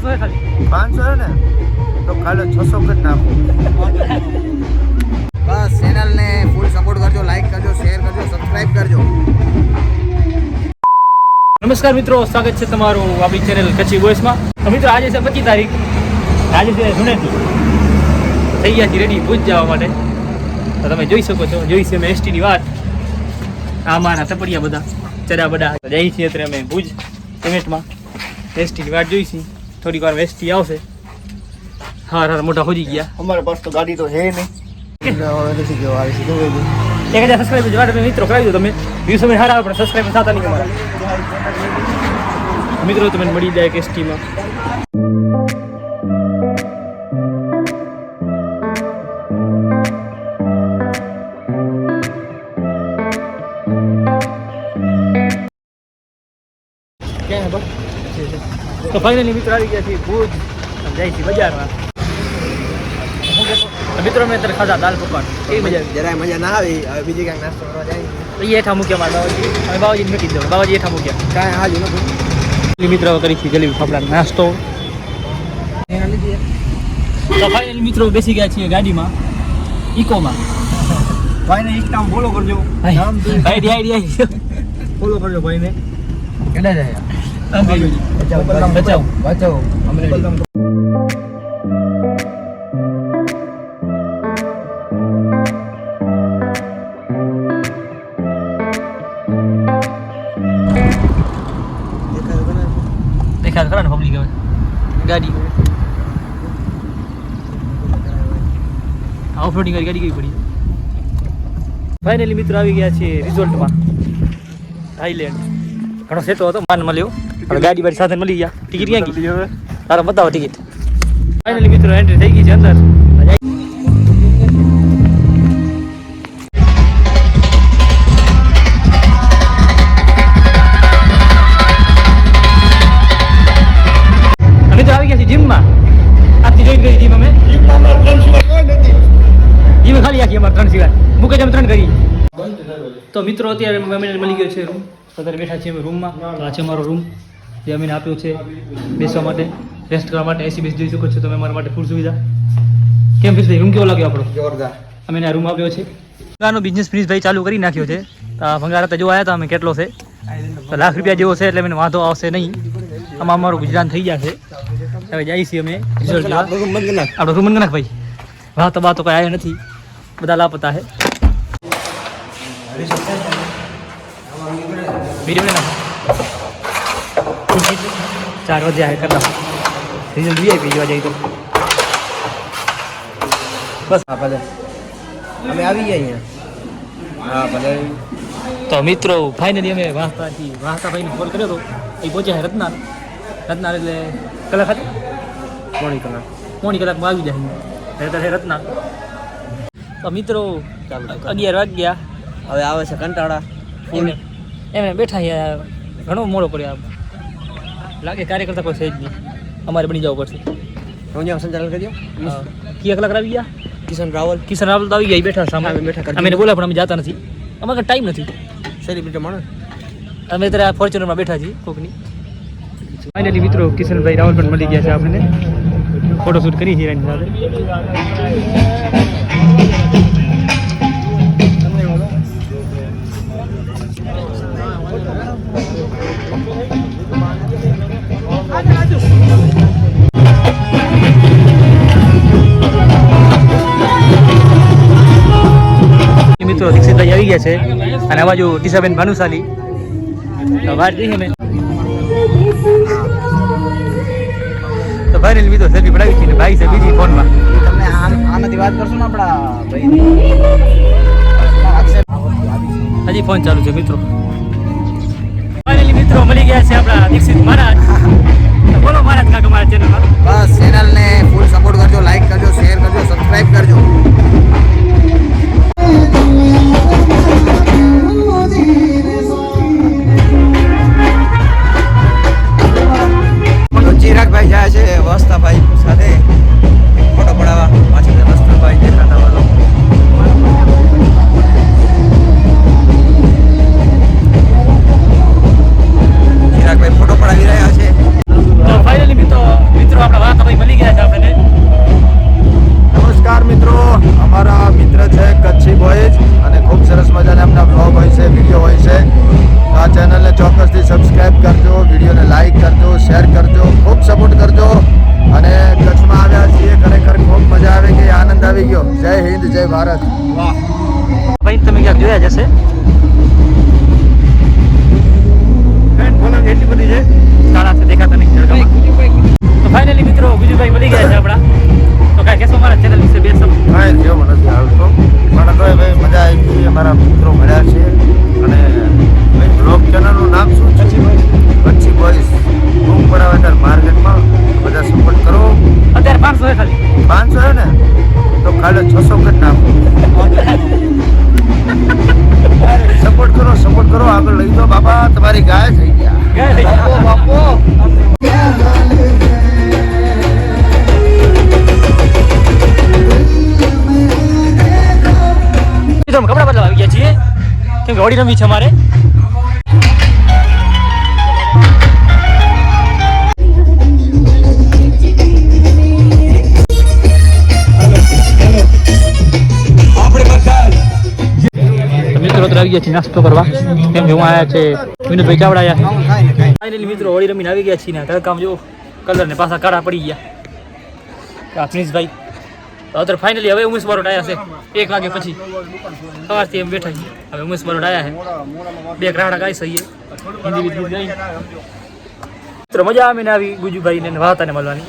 500 है खाली 500 है ने तो खाली 600 कर नाखो बस चैनल ने फुल सपोर्ट करजो लाइक करजो शेयर करजो सब्सक्राइब करजो નમસ્કાર મિત્રો સ્વાગત છે તમારું આપણી ચેનલ કચ્છી વોઇસમાં તો મિત્રો આજે છે 25 તારીખ આજે છે સુનેતી થઈ ગયા છે રેડી ભુજ જવા માટે તો તમે જોઈ શકો છો જોઈ છે મેં એસટીની વાત આ મારા તપડિયા બધા ચરા બડા જઈ છીએ અત્યારે અમે ભુજ પેમેન્ટમાં એસટીની વાત જોઈ છે થોડીક વાર એસટી આવશે હા મોટા હોજી ગયા हमारे पास तो गाड़ी तो है नहीं નથી કેવો આવે છે તો 1000 સબસ્ક્રાઇબર જેવા તમે મિત્રો કરાવી દો તમે વ્યૂ સમય હારા આપણે સબસ્ક્રાઇબર થતા નહીં અમારા મિત્રો તમને મળી જાય કે એસટીમાં તો ફાઇનલી મિત્રો આવી ગયા છે ભુજ જાય છે બજારમાં મિત્રો મેં અત્યારે ખાધા દાલ પકવાન એ મજા જરાય મજા ના આવી હવે બીજી કાંઈક નાસ્તો કરવા જાય તો એ હેઠા મૂક્યા મારા બાબાજી હવે બાબાજીને મૂકી દો બાબાજી હેઠા મૂક્યા કાંઈ હાજુ નથી મિત્રો કરી છે જલેબી ફાફડા નાસ્તો તો ફાઇનલી મિત્રો બેસી ગયા છીએ ગાડીમાં ઇકોમાં ભાઈને ઇન્સ્ટામાં ફોલો કરજો નામ તો આઈડી ફોલો કરજો ભાઈને કેટલા જાય બચાવ અમને દેખાડ ખરા ને પબ્લિક હવે ગાડી ઓફરોડિંગ ગાડી કેવી પડી ફાઇનલી મિત્રો આવી ગયા છે રિઝોર્ટમાં થાઈલેન્ડ ઘણો સેતો હતો માન મળ્યો હવે ગાડી બારી સાથે મળી ગયા ટિકિટ ક્યાં ગઈ હવે તારા બતાવો ટિકિટ ફાઇનલી મિત્રો એન્ટ્રી થઈ ગઈ છે અંદર આવી ગયા છે જીમમાં આજથી જોઈન કરી જીમ અમે જીમ ખાલી આખી અમારે 3 સિવાય મુકેશ અમે 3 કરી તો મિત્રો અત્યારે અમને મળી ગયો છે રૂમ અત્યારે બેઠા છીએ અમે રૂમમાં તો આ છે અમારો રૂમ જે અમને આપ્યો છે બેસવા માટે રેસ્ટ કરવા માટે એસી બેસ જોઈ શકો છો તમે અમારા માટે ફૂલ સુવિધા કેમ ફિશભાઈ રૂમ કેવો લાગ્યો આપણો જોરદાર અમે આ રૂમ આપ્યો છે ભંગારનો બિઝનેસ ફિનિશભાઈ ચાલુ કરી નાખ્યો છે તો આ ભંગાર હતા જો આવ્યા હતા અમે કેટલો છે તો લાખ રૂપિયા જેવો છે એટલે મને વાંધો આવશે નહીં આમાં અમારું ગુજરાન થઈ જશે હવે જઈએ છીએ અમે આપણો રૂમ બંધ નાખ ભાઈ વાહ તો કઈ આવ્યો નથી બધા લાપતા હે વિડીયો ના 4 વાગ્યા હે કરતા રિઝલ્ટ વીઆઈપી જોવા જઈએ તો બસ હા ભલે અમે આવી ગયા અહીંયા હા ભલે તો મિત્રો ફાઇનલી અમે વાહતા ભાઈને કોલ કર્યો હતો એ પહોંચ્યા છે રત્નાર એટલે કલાક હતી પોણી કલાકમાં આવી જાય રહેતા છે રત્નાર તો મિત્રો 11 વાગ્યા હવે આવે છે કંટાળા એમ બેઠા ઘણો મોડો કર્યો લાગે કાર્યકર્તા કોઈ છે જ નહીં અમારે બની જવું પડશે રોજ સંચાલન કરી દો કયા કલાક આવી ગયા કિશન રાવલ તો આવી ગયા બેઠા સામે બેઠા અમે બોલા પણ અમે જતા નથી અમારે ટાઈમ નથી સેલિબ્રિટી માણસ અમે અત્યારે ફોર્ચ્યુનરમાં બેઠા છીએ કોકની ફાઇનલી મિત્રો કિશનભાઈ રાવલ પણ મળી ગયા છે આપણને ફોટોશૂટ કરી છે એની સાથે મિત્રો દીક્ષિતભાઈ આવી ગયા છે અને આ બાજુ ટીસાબેન ભાનુશાલી બહાર જઈએ અમે તો ફાઇનલી મિત્રો સેલ્ફી પડાવી છે ને ભાઈ છે બીજી ફોનમાં તમે આનાથી વાત કરશો ને આપણા ભાઈ હજી ફોન ચાલુ છે મિત્રો ફાઇનલી મિત્રો મળી ગયા છે આપણા દીક્ષિત મહારાજ બોલો મહારાજ કાકા મારા ચેનલમાં બસ ચેનલને ફૂલ સપોર્ટ કરજો લાઈક કરજો શેર કરજો સબસ્ક્રાઇબ કરજો ચિરાગભાઈ જાય છે વસ્તાભાઈ સાથે ફોટો પડાવવા પાછળ વસ્તાભાઈ દેખાતા વાળો ચિરાગભાઈ ફોટો પડાવી રહ્યા છે તો ફાઇનલી મિત્રો કાલે 600 કરી નાખો. સપોર્ટ કરો આગળ લઈ જાઓ બાબા, તમારી ગાય થઈ ગયા. બાપો કપડા બદલાવા આવી ગયા છીએ કેમ કે હોળી રમવી છે અમારે. મિત્રો તો આવી ગયા છે નાસ્તો કરવા કેમ કે હું આવ્યા છે વિનોદભાઈ ચાવડા આવ્યા છે. ફાઇનલી મિત્રો હોળી રમીને આવી ગયા છીએ ને તડકામ જો કલર ને પાછા કાળા પડી ગયા. પ્રિન્સભાઈ તો અત્યારે ફાઇનલી હવે ઉમેશ બારોટ આવ્યા છે 1 વાગે પછી સવારથી એમ બેઠા છીએ. હવે ઉમેશ બારોટ આવ્યા છે 2 રાડા ગાઈ સહીએ હિન્દી ગીત ગાઈ. મિત્રો મજા આવે ને આવી ગુજુભાઈને ને વાહતાને મળવાની,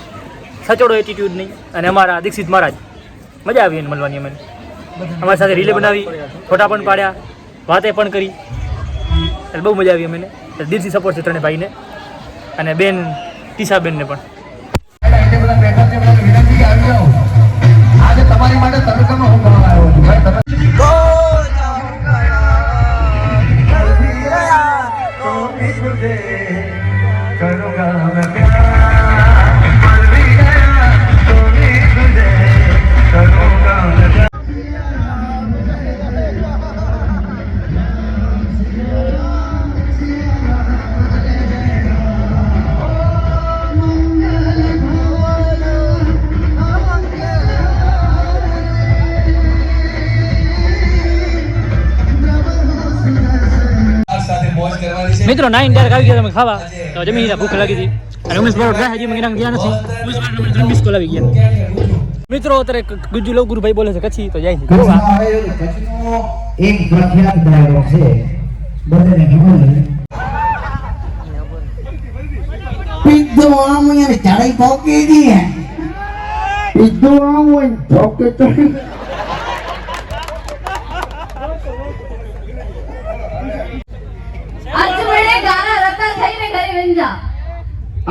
સચોડો એટીટ્યુડ નહીં. અને અમારા દીક્ષિત મહારાજ મજા આવી એને મળવાની. અમે અમારી સાથે રીલે બનાવી, ફોટા પણ પાડ્યા, વાતે પણ કરી, એટલે બહુ મજા આવી અમને. દિલથી સપોર્ટ છે ત્રણે ભાઈને અને બેન ટીસાબેનને પણ. આજે તમારી માટે તડકામાં હું કરવા આવ્યો મિત્રો 9 ડાયરેક્ટ આવી ગયા તમે ખાવા તો જમીન ભૂખ લાગી હતી અને ઉમેશ બારોટ ગયા હજી મને ગયા નથી. ઉમેશ બારોટ મિસ કોલ આવી ગયા. મિત્રો અત્યારે ગુજ્જુ લવગુરુભાઈ બોલે છે કચ્છી તો જાય છે. કચ્છનો એક પ્રખ્યાત ડાયલોગ છે બધાને ખબર છે. પીધો આમ યાર ચડાઈ પોકે દી પીધો આમ હોય પોકે તો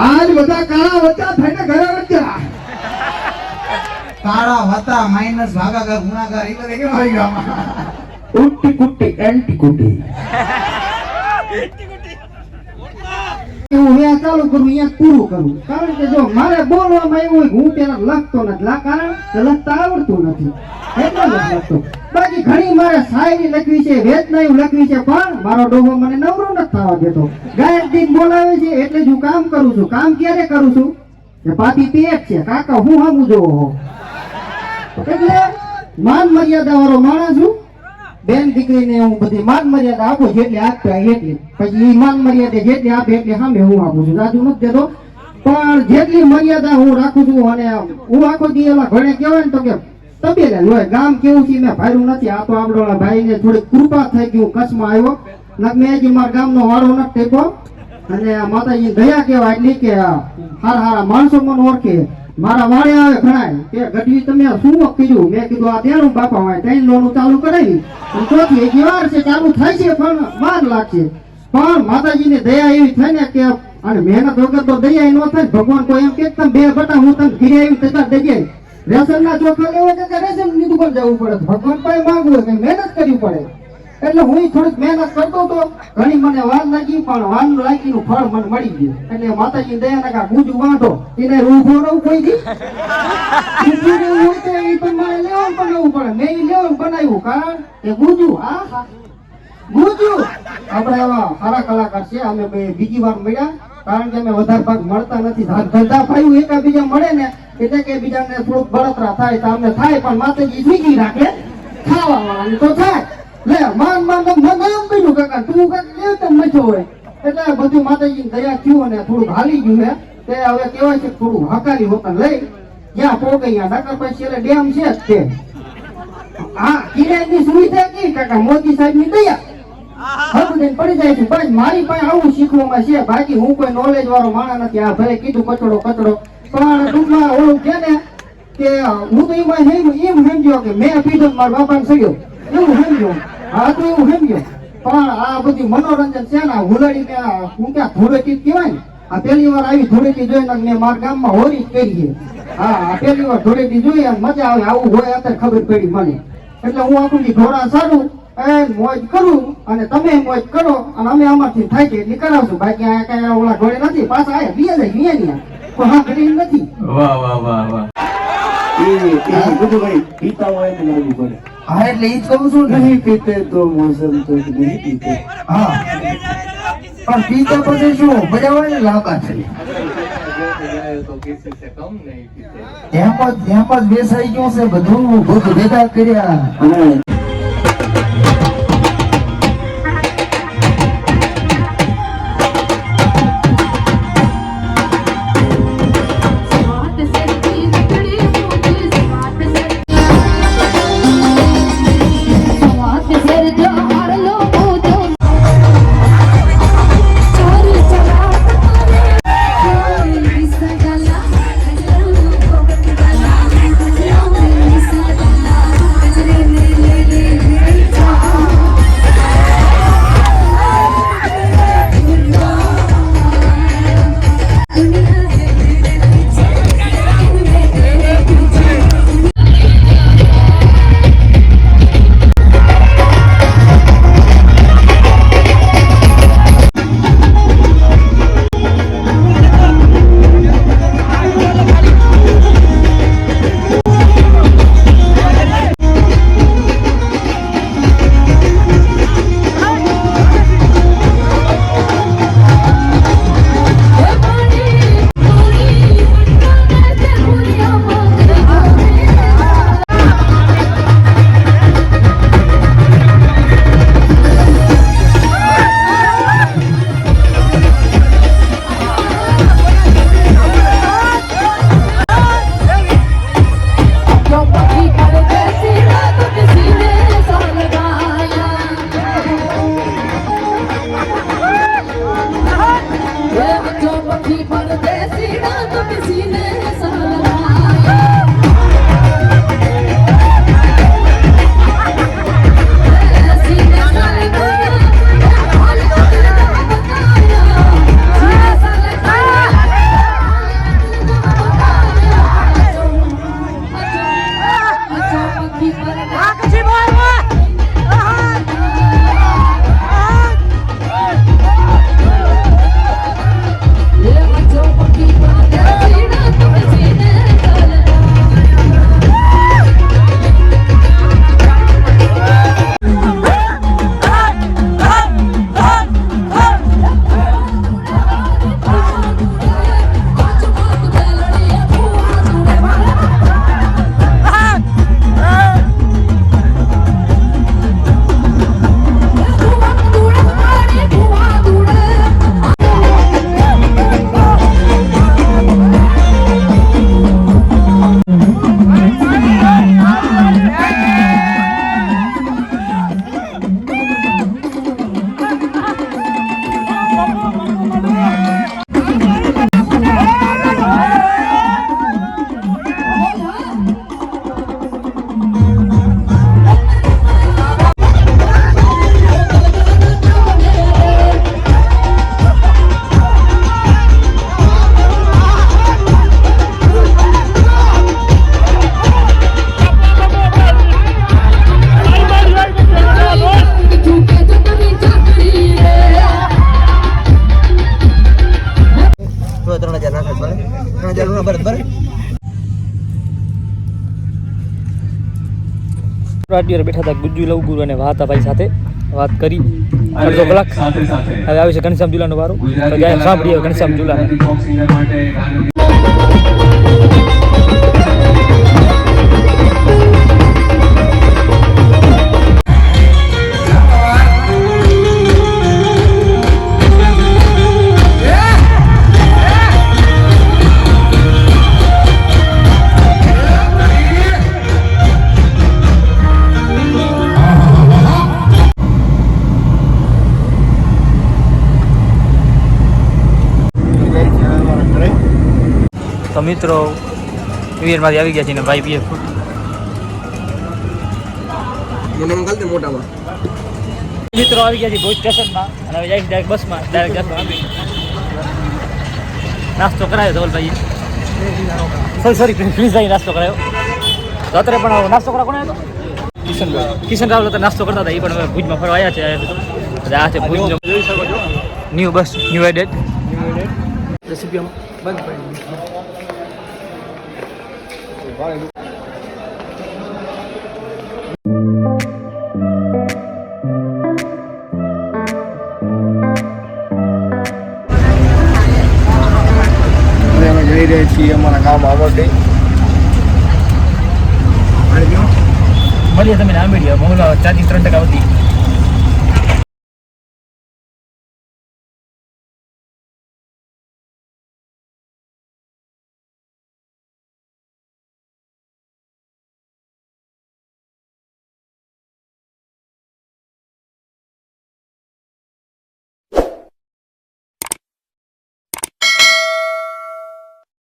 આજ બધા કાળા વચ્ચા થઈને ઘરે વચ્ચા કાળા વત્તા માઈનસ ભાગાકાર ગુણાકાર એ બધે કેમ આવી ગયા ઉટ્ટી કુટ્ટી એન્ટી કુટ્ટી હું અહીંયા ચાલુ કરું અહીંયા પૂરું કરું કારણ કે જો મારે બોલવામાં આવ્યું હોય હું તેના લખતો નથી કારણ કે લખતા આવડતું નથી એટલે નથી લખતો. બાકી ઘણી મારે શાયરી લખવી છે, વેદનાયું લખવી છે, પણ મારો ડોહો મને નવરો નથી થવા દેતો. ગાયક દિન બોલાવે છે એટલે જ હું કામ કરું છું. કામ ક્યારે કરું છું કે પાછી પેટ છે કાકા હું હમું જોવો એટલે માન મર્યાદા વાળો માણસ છું. બેન દીકરીને હું બધી માન મર્યાદા આપું જેટલી આપતા એટલી, પછી એ માન મર્યાદા જેટલી આપે એટલી સામે હું આપું છું, રાજુ નથી દેતો. પણ જેટલી મર્યાદા હું રાખું છું અને હું આખો દી એલા ઘણે કહેવાય ને તો કે તબેલે હોય ગામ કેવું છે મેં ભાર્યું નથી. આ તો આપડોલા ભાઈને થોડી કૃપા થઈ ગઈ હું કચ્છમાં આવ્યો મેં હજી મારા ગામનો વાળો નથી ટેકો અને માતાજી દયા કહેવાય એટલી કે હારા માણસો મને ઓળખે. મારા વાળે આવે ઘણા કે ગઢવી તમે શું કીધું? મેં કીધું આ દેણું બાપા હોય 3 લોનું ચાલુ કરાવી અને ચોથી એક વાર છે ચાલુ થાય છે પણ વાર લાગશે. પણ માતાજીની દયા એવી થાય ને કે અને મહેનત વગર તો દયા ન થાય. ભગવાન કોઈ એમ કે તમે 2 બટા હું તને ઘીરે આવી તજા દઈ રેશન ના ચોખા લેવા કે રેશન ની દુકાન જવું પડે. ભગવાન પાસે માંગવું હોય કે મહેનત કરવી પડે. એટલે હું થોડીક મહેનત કરતો તો ઘણી મને વાર લાગી પણ વાર લાગીનું ફળ મને મળી ગયું. એટલે માતાજી દયા નાખા ગુજુ વાંધો એને ઊભો રહું કોઈ દી ઊભું રહેવું હોય તો એ પણ મારે લેવાનું બનાવવું પડે. મેં એ લેવાનું બનાવ્યું કારણ કે ગુજુ ગુજુ આપણે એવા સારા કલાકાર છે. અમે બીજી વાર મળ્યા કારણ કે અમે વધારે ભાગ મળતા નથી. ધંધા ભાઈ એકાબીજા મળે ને એટલે કે બીજાને થોડુંક બળતરા થાય તો અમને થાય પણ માતાજી સ્વીકી રાખે ખાવા વાળાને તો થાય. લે માન મને એમ કહ્યું કાકા તું કઈક લેવ તો મચો હોય એટલે બધું માતાજી દયા થયું અને થોડુંક હાલી ગયું હે તે હવે કહેવાય છે થોડું હકાલી હોતા લઈ જ્યાં પોગૈયા નકર પછી એટલે ડેમ છે જ તે. હા કિરાયની સુવિધા કી કાકા મોદી સાહેબ ની દયા હકદીન પડી જાય છે. બસ મારી પાસે આવું શીખવામાં છે. બાકી હું કોઈ નોલેજ વાળો માણસ નથી. આ ભલે કીધું કચડો પણ ટૂંકમાં ઓળું કે ને કે હું તો એમ સમજ્યો કે મેં પીધો મારા બાપાને સડ્યો એવું સમજ્યો. હા તો એવું સમજ્યો પણ આ બધી મનોરંજન છે ને હુલડી ને હું ક્યાં ધૂળેટી કહેવાય ને આ પહેલી વાર આવી ધૂળેટી જોઈને મેં મારા ગામમાં હોળી કરી છે હા આ પહેલી વાર ધૂળેટી જોઈ અને મજા આવે આવું હોય અત્યારે ખબર પડી મને એટલે હું આખું દી ઘોડા સારું એ મોજ કરું અને તમે મોજ કરો અને અમે અમારથી થાય છે એટલી કરાવશું બાકી આ કઈ ઓલા ઘોડે નથી પાછા આયા બીયા જાય બીયા તો હા કરી નથી વાહ વાહ વાહ વાહ હા એટલે ઈ જ કહું છું નહીં પીતે તો મોસમ તો નહીં પીતે હા પણ પીતા પછી શું મજા આવે ને લાંબા થઈ એમ જ બેસાઈ ગયું છે બધું ભેગા કર્યા અત્યારે બેઠા હતા ગુજ્જુ લવગુરુ અને વાહતાભાઈ સાથે વાત કરી અડધો કલાક હવે આવે છે ઘનશ્યામ ઝુલાનો વારો તો જાય સાંભળીએ ઘનશ્યામ ઝુલા તો મિત્રો વીરમાંથી આવી ગયા છે ને ભાઈ પીએ મિત્રો આવી ગયા છે ભુજ સ્ટેશનમાં અને હવે જાય ડાયરેક્ટ બસમાં ડાયરેક્ટ જતો નાસ્તો કરાયો ધવલભાઈએ સોરી પ્લીઝ નાસ્તો કરાયો તો અત્યારે પણ નાસ્તો કરવા કોને હતો કિશન રાવલ અત્યારે નાસ્તો કરતા હતા એ પણ હવે ભુજમાં ફરવા આવ્યા છે આ છે ભુજ જોઈ શકો છો ન્યૂ બસ ન્યૂ એડેડ રેસીપી બંધ પડી અમે જઈ રહ્યા છીએ અમારા ગામ આવડે મળીએ તમે ના મળીએ બહુ 4-3% હતી